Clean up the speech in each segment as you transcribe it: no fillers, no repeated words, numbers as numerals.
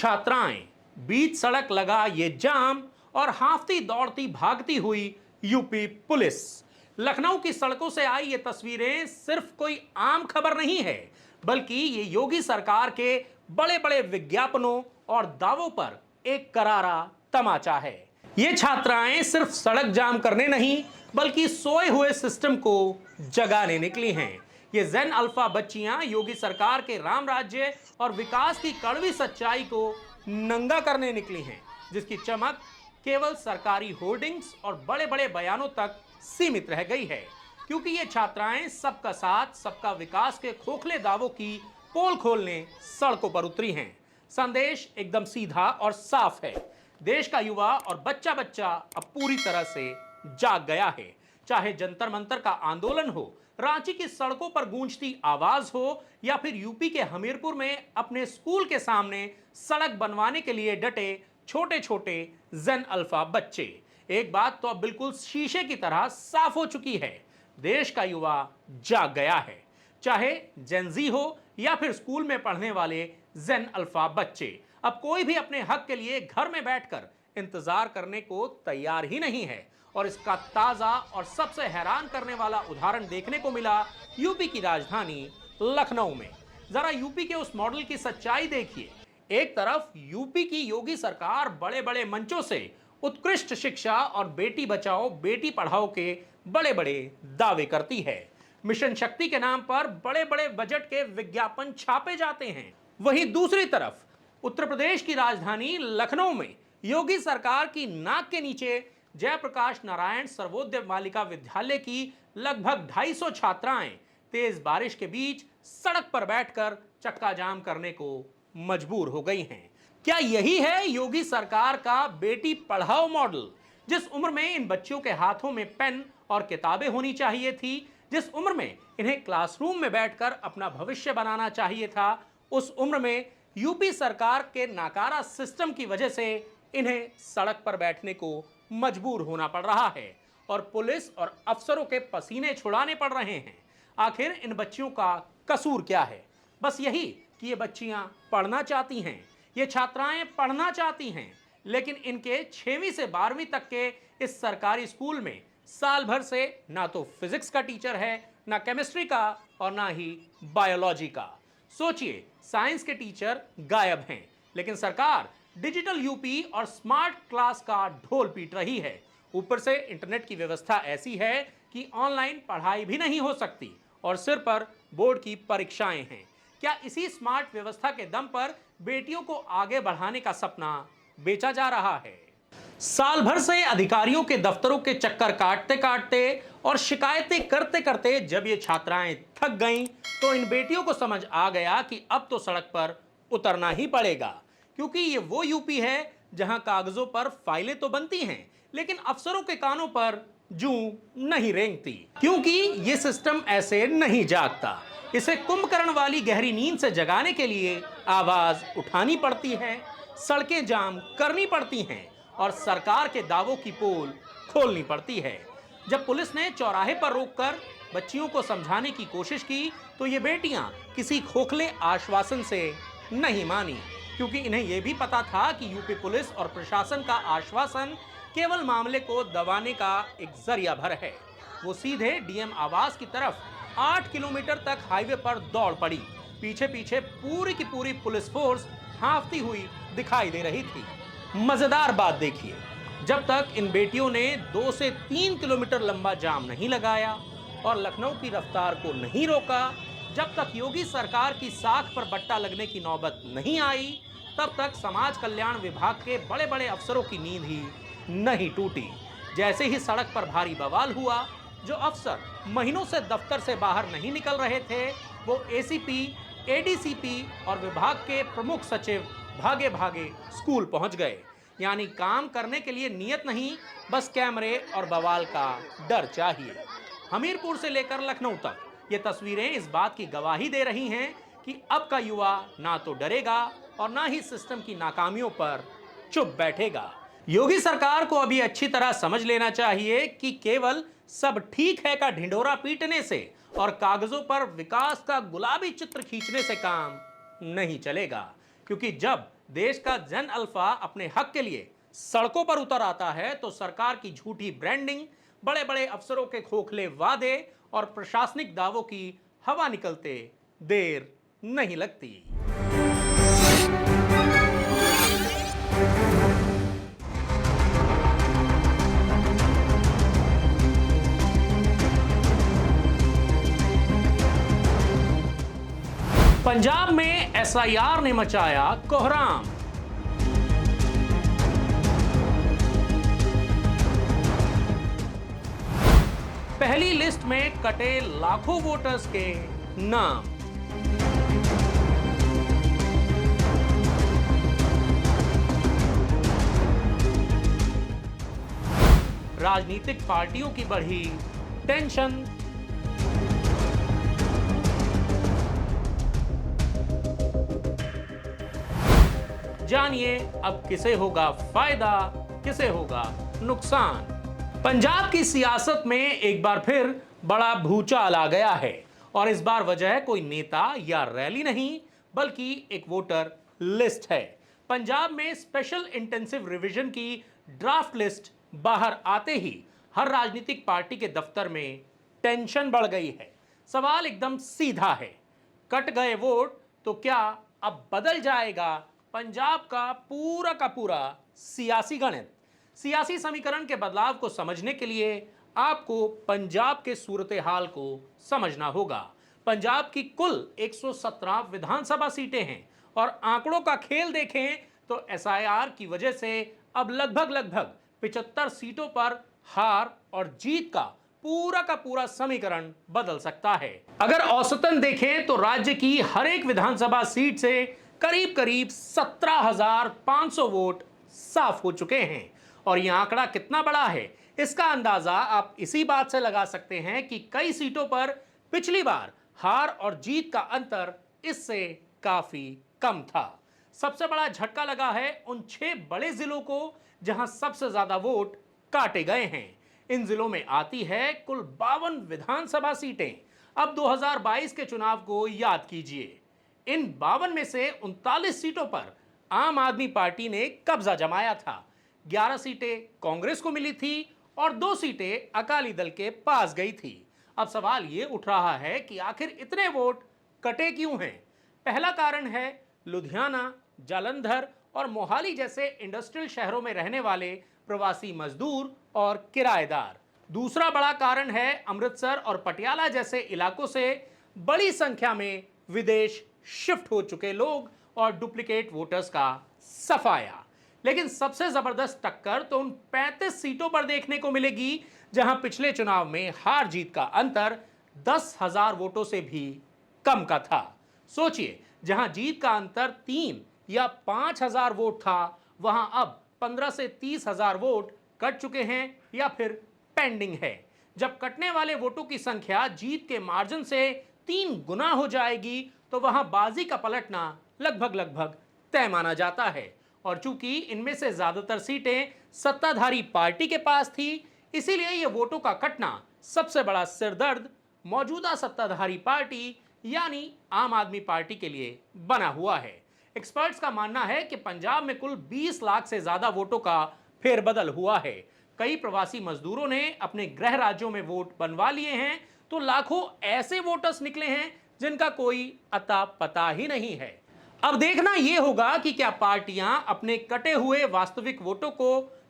छात्राएं, बीच सड़क लगा ये जाम और हांफती दौड़ती भागती हुई यूपी पुलिस। लखनऊ की सड़कों से आई ये तस्वीरें सिर्फ कोई आम खबर नहीं है, बल्कि ये योगी सरकार के बड़े बड़े विज्ञापनों और दावों पर एक करारा तमाचा है। ये छात्राएं सिर्फ सड़क जाम करने नहीं, बल्कि सोए हुए सिस्टम को जगाने निकली हैं। ये जेन अल्फा बच्चियां योगी सरकार के राम राज्य और विकास की कड़वी सच्चाई को नंगा करने निकली हैं, जिसकी चमक केवल सरकारी होर्डिंग्स और बड़े बड़े बयानों तक सीमित रह गई है। क्योंकि ये छात्राएं सबका साथ सबका विकास के खोखले दावों की पोल खोलने सड़कों पर उतरी हैं। संदेश एकदम सीधा और साफ है। देश का युवा और बच्चा बच्चा अब पूरी तरह से जाग गया है। चाहे जंतर मंतर का आंदोलन हो, रांची की सड़कों पर गूंजती आवाज हो, या फिर यूपी के हमीरपुर में अपने स्कूल के सामने सड़क बनवाने के लिए डटे छोटे छोटे जेन अल्फा बच्चे, एक बात तो अब बिल्कुल शीशे की तरह साफ हो चुकी है। देश का युवा जाग गया है। चाहे जेनजी हो या फिर स्कूल में पढ़ने वाले जेन अल्फा बच्चे, अब कोई भी अपने हक के लिए घर में बैठकर इंतजार करने को तैयार ही नहीं है। और इसका ताजा और सबसे हैरान करने वाला उदाहरण देखने को मिला यूपी की राजधानी लखनऊ में। जरा यूपी के उस मॉडल की सच्चाई देखिए। एक तरफ यूपी की योगी सरकार बड़े बड़े मंचों से उत्कृष्ट शिक्षा और बेटी बचाओ बेटी पढ़ाओ के बड़े बड़े दावे करती है। मिशन शक्ति के नाम पर बड़े बड़े बजट के विज्ञापन छापे जाते हैं। वहीं दूसरी तरफ उत्तर प्रदेश की राजधानी लखनऊ में योगी सरकार की नाक के नीचे जयप्रकाश नारायण सर्वोदय बालिका विद्यालय की लगभग 250 छात्राएं तेज बारिश के बीच सड़क पर बैठकर चक्का जाम करने को मजबूर हो गई हैं। क्या यही है योगी सरकार का बेटी पढ़ाओ मॉडल? जिस उम्र में इन बच्चियों के हाथों में पेन और किताबें होनी चाहिए थी, जिस उम्र में इन्हें क्लासरूम में बैठकर अपना भविष्य बनाना चाहिए था, उस उम्र में यूपी सरकार के नाकारा सिस्टम की वजह से इन्हें सड़क पर बैठने को मजबूर होना पड़ रहा है और पुलिस और अफसरों के पसीने छुड़ाने पड़ रहे हैं। आखिर इन बच्चियों का कसूर क्या है? बस यही कि ये बच्चियां पढ़ना चाहती हैं, ये छात्राएं पढ़ना चाहती हैं, लेकिन इनके 6वीं से 12वीं तक के इस सरकारी स्कूल में साल भर से ना तो फिजिक्स का टीचर है, ना केमिस्ट्री का और ना ही बायोलॉजी का। सोचिए, साइंस के टीचर गायब हैं, लेकिन सरकार डिजिटल यूपी और स्मार्ट क्लास का ढोल पीट रही है। ऊपर से इंटरनेट की व्यवस्था ऐसी है कि ऑनलाइन पढ़ाई भी नहीं हो सकती और सिर पर बोर्ड की परीक्षाएं हैं। क्या इसी स्मार्ट व्यवस्था के दम पर बेटियों को आगे बढ़ाने का सपना बेचा जा रहा है? साल भर से अधिकारियों के दफ्तरों के चक्कर काटते काटते और शिकायतें करते करते जब ये छात्राएं थक गईं, तो इन बेटियों को समझ आ गया कि अब तो सड़क पर उतरना ही पड़ेगा। क्योंकि ये वो यूपी है जहां कागजों पर फाइलें तो बनती हैं, लेकिन अफसरों के कानों पर जूं नहीं रेंगती। क्योंकि ये सिस्टम ऐसे नहीं जागता। इसे कुंभकर्ण वाली गहरी नींद से जगाने के लिए आवाज उठानी पड़ती है, सड़कें जाम करनी पड़ती हैं और सरकार के दावों की पोल खोलनी पड़ती है। जब पुलिस ने चौराहे पर रोककर बच्चियों को समझाने की कोशिश की, तो ये बेटियां किसी खोखले आश्वासन से नहीं मानी, क्योंकि इन्हें यह भी पता था कि यूपी पुलिस और प्रशासन का आश्वासन केवल मामले को दबाने का एक जरिया भर है। वो सीधे डीएम आवास की तरफ 8 किलोमीटर तक हाईवे पर दौड़ पड़ी। पीछे पीछे पूरी की पूरी पुलिस फोर्स हांफती हुई दिखाई दे रही थी। मजेदार बात देखिए, जब तक इन बेटियों ने 2 से 3 किलोमीटर लंबा जाम नहीं लगाया और लखनऊ की रफ्तार को नहीं रोका, जब तक योगी सरकार की साख पर बट्टा लगने की नौबत नहीं आई, तब तक समाज कल्याण विभाग के बड़े बड़े अफसरों की नींद ही नहीं टूटी। जैसे ही सड़क पर भारी बवाल हुआ, जो अफसर महीनों से दफ्तर से बाहर नहीं निकल रहे थे, वो एसीपी, एडीसीपी और विभाग के प्रमुख सचिव भागे भागे स्कूल पहुंच गए। यानी काम करने के लिए नियत नहीं, बस कैमरे और बवाल का डर चाहिए। हमीरपुर से लेकर लखनऊ तक ये तस्वीरें इस बात की गवाही दे रही हैं कि अब का युवा ना तो डरेगा और ना ही सिस्टम की नाकामियों पर चुप बैठेगा। योगी सरकार को अभी अच्छी तरह समझ लेना चाहिए कि केवल सब ठीक है का ढिंढोरा पीटने से और कागजों पर विकास का गुलाबी चित्र खींचने से काम नहीं चलेगा। क्योंकि जब देश का जन अल्फा अपने हक के लिए सड़कों पर उतर आता है तो सरकार की झूठी ब्रांडिंग, बड़े बड़े अफसरों के खोखले वादे और प्रशासनिक दावों की हवा निकलते देर नहीं लगती। पंजाब में एसआईआर ने मचाया कोहराम। पहली लिस्ट में कटे लाखों वोटर्स के नाम। राजनीतिक पार्टियों की बढ़ी टेंशन। जानिए अब किसे होगा फायदा, किसे होगा नुकसान। पंजाब की सियासत में एक बार फिर बड़ा भूचाल आ गया है और इस बार वजह कोई नेता या रैली नहीं बल्कि एक वोटर लिस्ट है। पंजाब में स्पेशल इंटेंसिव रिवीजन की ड्राफ्ट लिस्ट बाहर आते ही हर राजनीतिक पार्टी के दफ्तर में टेंशन बढ़ गई है। सवाल एकदम सीधा है, कट गए वोट तो क्या अब बदल जाएगा पंजाब का पूरा सियासी गणित? सियासी समीकरण के बदलाव को समझने के लिए आपको पंजाब के सूरत हाल को समझना होगा। पंजाब की कुल 117 विधानसभा सीटें हैं और आंकड़ों का खेल देखें तो एसआईआर की वजह से अब लगभग 75 सीटों पर हार और जीत का पूरा समीकरण बदल सकता है। अगर औसतन देखें तो राज्य की हर एक विधानसभा सीट से करीब 17,500 वोट साफ हो चुके हैं। और यह आंकड़ा कितना बड़ा है इसका अंदाजा आप इसी बात से लगा सकते हैं कि कई सीटों पर पिछली बार हार और जीत का अंतर इससे काफी कम था। सबसे बड़ा झटका लगा है उन 6 बड़े जिलों को जहां सबसे ज्यादा वोट काटे गए हैं। इन जिलों में आती है कुल 52 विधानसभा सीटें। अब 2022 के चुनाव को याद कीजिए, इन 52 में से 39 सीटों पर आम आदमी पार्टी ने कब्जा जमाया था, 11 सीटें कांग्रेस को मिली थी और 2 सीटें अकाली दल के पास गई थी। अब सवाल ये उठ रहा है कि आखिर इतने वोट कटे क्यों हैं? पहला कारण है लुधियाना, जालंधर और मोहाली जैसे इंडस्ट्रियल शहरों में रहने वाले प्रवासी मजदूर और किराएदार। दूसरा बड़ा कारण है अमृतसर और पटियाला जैसे इलाकों से बड़ी संख्या में विदेश शिफ्ट हो चुके लोग और डुप्लीकेट वोटर्स का सफाया। लेकिन सबसे जबरदस्त टक्कर तो उन 35 सीटों पर देखने को मिलेगी जहां पिछले चुनाव में हार जीत का अंतर 10,000 वोटों से भी कम का था। सोचिए, जहां जीत का अंतर 3 या 5,000 वोट था वहां अब 15 से 30,000 वोट कट चुके हैं या फिर पेंडिंग है। जब कटने वाले वोटों की संख्या जीत के मार्जिन से 3 गुना हो जाएगी तो वहां बाजी का पलटना लगभग तय माना जाता है। और चूंकि इनमें से ज्यादातर सीटें सत्ताधारी पार्टी के पास थी, इसीलिए यह वोटों का कटना सबसे बड़ा सिरदर्द मौजूदा सत्ताधारी पार्टी यानी आम आदमी पार्टी के लिए बना हुआ है। एक्सपर्ट्स का मानना है कि पंजाब में कुल 20 लाख से ज्यादा वोटों का फेरबदल हुआ है। कई प्रवासी मजदूरों ने अपने गृह राज्यों में वोट बनवा लिए हैं तो लाखों ऐसे वोटर्स निकले हैं जिनका कोई अता पता ही नहीं है। अब देखना यह होगा कि क्या पार्टियां अपने कटे हुए वास्तविक वोटों को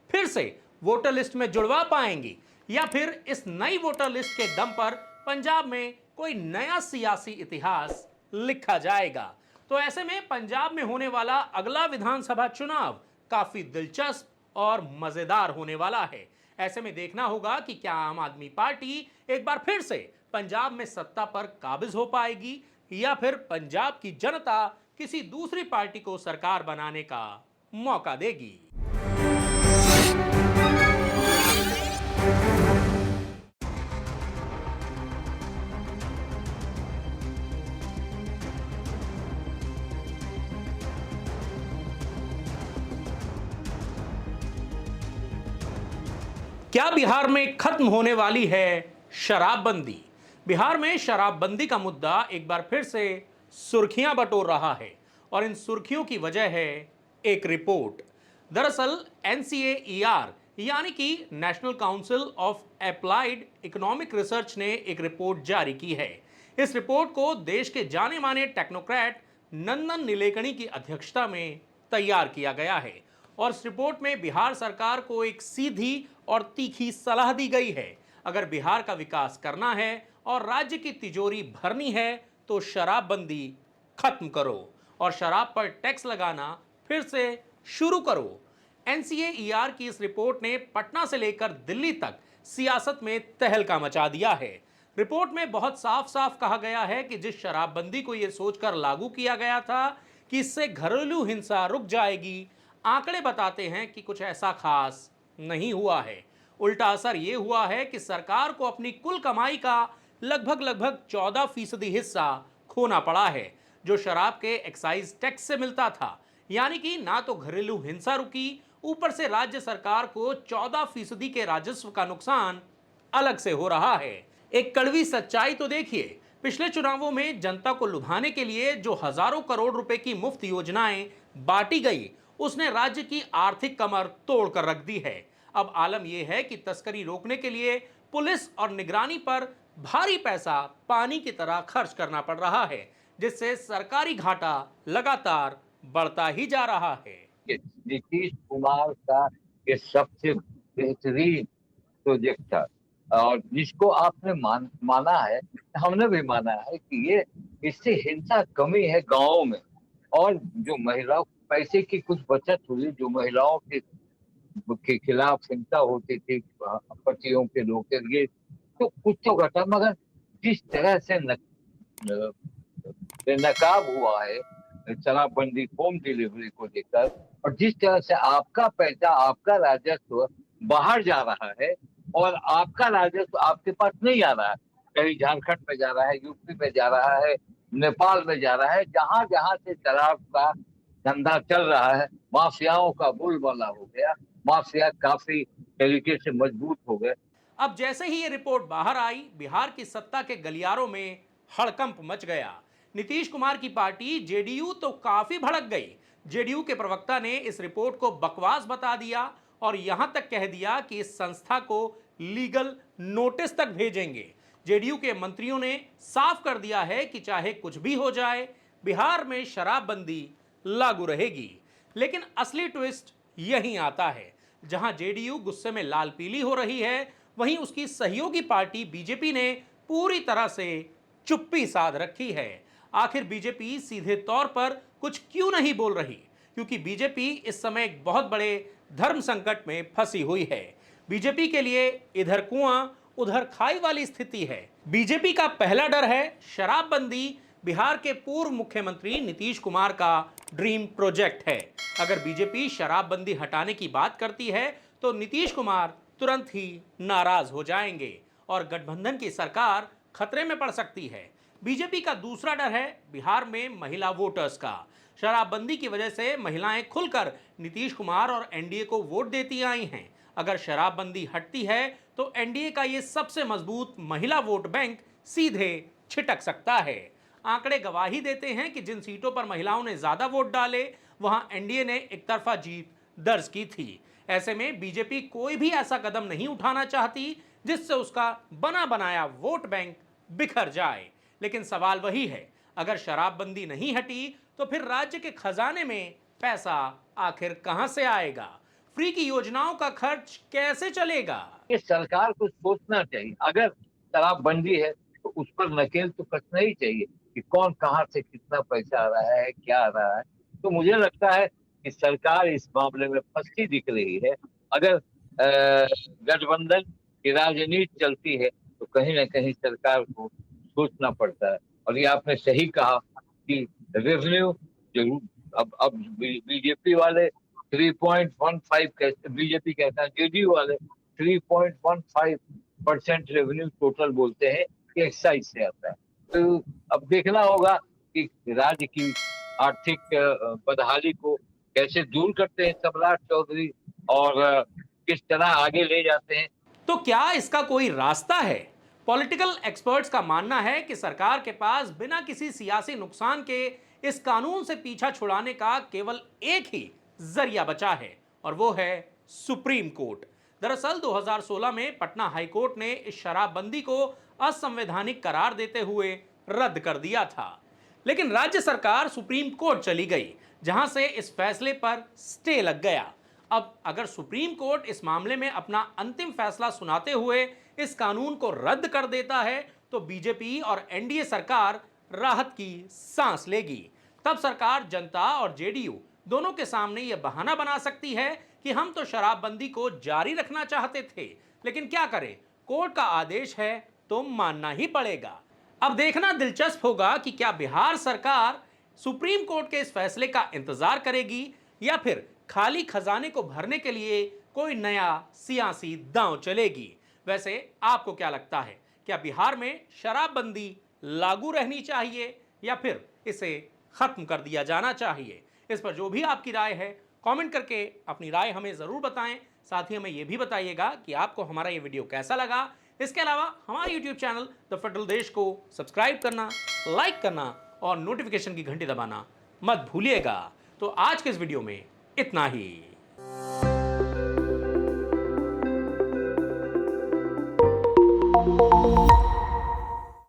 फिर से वोटर लिस्ट में जुड़वा पाएंगी या फिर इस नई वोटर लिस्ट के दम पर पंजाब में कोई नया सियासी इतिहास लिखा जाएगा। तो ऐसे में पंजाब में होने वाला अगला विधानसभा चुनाव काफी दिलचस्प और मजेदार होने वाला है। ऐसे में देखना होगा कि क्या आम आदमी पार्टी एक बार फिर से पंजाब में सत्ता पर काबिज हो पाएगी या फिर पंजाब की जनता किसी दूसरी पार्टी को सरकार बनाने का मौका देगी। क्या बिहार में खत्म होने वाली है शराबबंदी? बिहार में शराबबंदी का मुद्दा एक बार फिर से सुर्खियां बटोर रहा है और इन सुर्खियों की वजह है एक रिपोर्ट। दरअसल एनसीएईआर यानी कि national council of applied economic research ने एक रिपोर्ट जारी की है। इस रिपोर्ट को देश के जाने माने टेक्नोक्रेट नंदन नीलेकणी की अध्यक्षता में तैयार किया गया है और इस रिपोर्ट में बिहार सरकार को एक सीधी और तीखी सलाह दी गई है। अगर बिहार का विकास करना है और राज्य की तिजोरी भरनी है तो शराबबंदी खत्म करो और शराब पर टैक्स लगाना फिर से शुरू करो। एनसीएईआर की इस रिपोर्ट ने पटना से लेकर दिल्ली तक सियासत में तहलका मचा दिया है। रिपोर्ट में बहुत साफ साफ कहा गया है कि जिस शराबबंदी को यह सोचकर लागू किया गया था कि इससे घरेलू हिंसा रुक जाएगी, आंकड़े बताते हैं कि कुछ ऐसा खास नहीं हुआ है। उल्टा असर यह हुआ है कि सरकार को अपनी कुल कमाई का लगभग 14% हिस्सा खोना पड़ा है, जो शराब के एक्साइज टैक्स से मिलता था। यानी कि ना तो घरेलू हिंसा रुकी, ऊपर से राज्य सरकार को 14% के राजस्व का नुकसान अलग से हो रहा है। एक कड़वी सच्चाई तो देखिए, पिछले चुनावों में जनता को लुभाने के लिए जो हजारों करोड़ रुपए की मुफ्त योजनाएं बांटी गई, उसने राज्य की आर्थिक कमर तोड़ कर रख दी है। अब आलम यह है कि तस्करी रोकने के लिए पुलिस और निगरानी पर भारी पैसा पानी की तरह खर्च करना पड़ रहा है, जिससे सरकारी घाटा लगातार बढ़ता ही जा रहा है। नीतीश कुमार का ये सबसे बेहतरीन प्रोजेक्ट था और जिसको आपने माना है, हमने भी माना है कि ये इससे हिंसा कमी है गांवों में। और जो महिलाओं पैसे की कुछ बचत हुई, जो महिलाओं के खिलाफ हिंसा होती थी पतियों के लोग के लिए, तो कुछ तो घटा। मगर जिस तरह से नकाब हुआ है शराबबंदी होम डिलीवरी को लेकर, और जिस तरह से आपका पैसा, आपका राजस्व बाहर जा रहा है और आपका राजस्व आपके पास नहीं आ रहा है, कहीं झारखंड में जा रहा है, यूपी में जा रहा है, नेपाल में जा रहा है, जहां जहां से शराब का धंधा चल रहा है, माफियाओं का बोलबाला हो गया, माफिया काफी तरीके से मजबूत हो गए। अब जैसे ही ये रिपोर्ट बाहर आई, बिहार की सत्ता के गलियारों में हड़कंप मच गया। नीतीश कुमार की पार्टी जेडीयू तो काफी भड़क गई। जेडीयू के प्रवक्ता ने इस रिपोर्ट को बकवास बता दिया और यहां तक कह दिया कि इस संस्था को लीगल नोटिस तक भेजेंगे। जेडीयू के मंत्रियों ने साफ कर दिया है कि चाहे कुछ भी हो जाए, बिहार में शराबबंदी लागू रहेगी। लेकिन असली ट्विस्ट यहीं आता है। जहां जेडीयू गुस्से में लाल पीली हो रही है, वहीं उसकी सहयोगी पार्टी बीजेपी ने पूरी तरह से चुप्पी साध रखी है। आखिर बीजेपी सीधे तौर पर कुछ क्यों नहीं बोल रही? क्योंकि बीजेपी इस समय एक बहुत बड़े धर्म संकट में फंसी हुई है। बीजेपी के लिए इधर कुआं उधर खाई वाली स्थिति है। बीजेपी का पहला डर है शराबबंदी बिहार के पूर्व मुख्यमंत्री नीतीश कुमार का ड्रीम प्रोजेक्ट है। अगर बीजेपी शराबबंदी हटाने की बात करती है तो नीतीश कुमार तुरंत ही नाराज हो जाएंगे और गठबंधन की सरकार खतरे में पड़ सकती है। बीजेपी का दूसरा डर है बिहार में महिला वोटर्स का। शराबबंदी की वजह से महिलाएं खुलकर नीतीश कुमार और एनडीए को वोट देती आई हैं। अगर शराबबंदी हटती है तो एनडीए का ये सबसे मजबूत महिला वोट बैंक सीधे छिटक सकता है। आंकड़े गवाही देते हैं कि जिन सीटों पर महिलाओं ने ज्यादा वोट डाले, वहां एनडीए ने एक तरफा जीत दर्ज की थी। ऐसे में बीजेपी कोई भी ऐसा कदम नहीं उठाना चाहती जिससे उसका बना बनाया वोट बैंक बिखर जाए। लेकिन सवाल वही है, अगर शराबबंदी नहीं हटी तो फिर राज्य के खजाने में पैसा आखिर कहां से आएगा? फ्री की योजनाओं का खर्च कैसे चलेगा? ये सरकार को सोचना चाहिए। अगर शराबबंदी है तो उस पर नकेल तो कसना ही चाहिए कि कौन कहां से कितना पैसा आ रहा है, क्या आ रहा है। तो मुझे लगता है कि सरकार इस मामले में फंसी दिख रही है। अगर गठबंधन की राजनीति चलती है तो कहीं ना कहीं सरकार को सोचना पड़ता है। और ये आपने सही कहा कि रेवेन्यू जरूर, अब बीजेपी वाले 3.15 कहते, बीजेपी कहता है, जेडीयू वाले 3.15% रेवेन्यू टोटल बोलते हैं कि एक्साइज से आता है। तो अब देखना होगा कि राज्य की आर्थिक बदहाली को कैसे दूर करते हैं सम्राट चौधरी और किस तरह आगे ले जाते हैं। तो क्या इसका कोई रास्ता है? पॉलिटिकल एक्सपर्ट्स का मानना है कि सरकार के पास बिना किसी सियासी नुकसान के इस कानून से पीछा छुड़ाने का केवल एक ही जरिया बचा है और वो है सुप्रीम कोर्ट। दरअसल 2016 में पटना हाईकोर्ट ने इस शराबबंदी को असंवैधानिक करार देते हुए रद्द कर दिया था, लेकिन राज्य सरकार सुप्रीम कोर्ट चली गई, जहां से इस फैसले पर स्टे लग गया। अब अगर सुप्रीम कोर्ट इस मामले में अपना अंतिम फैसला सुनाते हुए इस कानून को रद्द कर देता है तो बीजेपी और एनडीए सरकार राहत की सांस लेगी। तब सरकार जनता और जेडीयू दोनों के सामने यह बहाना बना सकती है कि हम तो शराबबंदी को जारी रखना चाहते थे, लेकिन क्या करें, कोर्ट का आदेश है तो मानना ही पड़ेगा। अब देखना दिलचस्प होगा कि क्या बिहार सरकार सुप्रीम कोर्ट के इस फैसले का इंतजार करेगी या फिर खाली खजाने को भरने के लिए कोई नया सियासी दांव चलेगी। वैसे आपको क्या लगता है, क्या बिहार में शराबबंदी लागू रहनी चाहिए या फिर इसे खत्म कर दिया जाना चाहिए? इस पर जो भी आपकी राय है कमेंट करके अपनी राय हमें जरूर बताएं। साथ ही हमें यह भी बताइएगा कि आपको हमारा ये वीडियो कैसा लगा। इसके अलावा हमारे YouTube चैनल द फेडरल देश को सब्सक्राइब करना, लाइक करना और नोटिफिकेशन की घंटी दबाना मत भूलिएगा। तो आज के इस वीडियो में इतना ही।